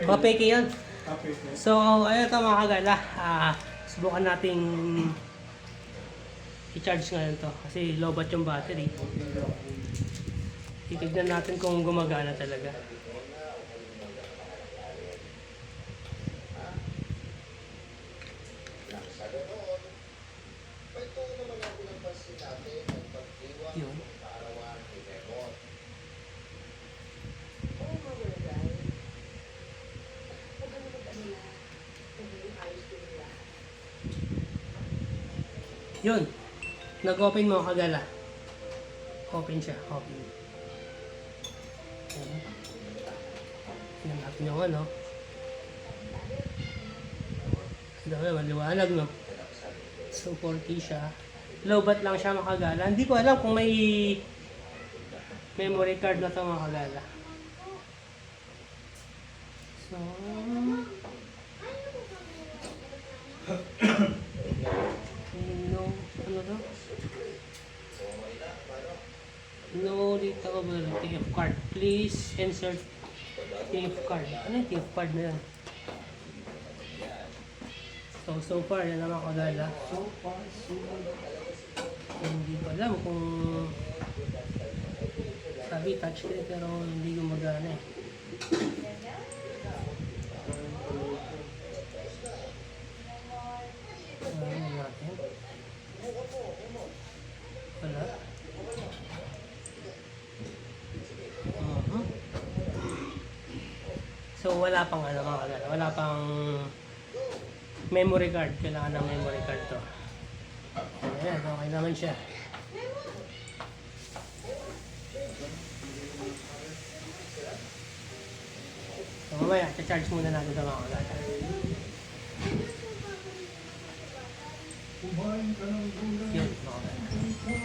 Papeke yun. Kapeke. So, ayun ito mga kagala. Subukan nating i-charge ngayon to. Kasi lobat yung battery. Titignan natin kung gumagana talaga. Yun. Yun. Nag-open mo kagala. Open siya. Open. Ayan. Tingnan natin yung ano. Dami, maliwanag no. So 40 siya. Lowbat lang siya makagala. Hindi ko alam kung may memory card na to makagala. So no, ano to? No readability of card. Please insert TF card. Ano yung TF card na yan? So far, yan naman kagala. Hindi ko alam kung sabi touchscreen pero hindi gumagana eh. Ano natin? Wala. So wala pang ano mga kagala. Wala pang memory card. Kailangan ng memory card to. Ayan, okay naman siya. So mamaya, charge muna natin ito mga kagala. Kumain ka ng gulay. Yun, mga kagala.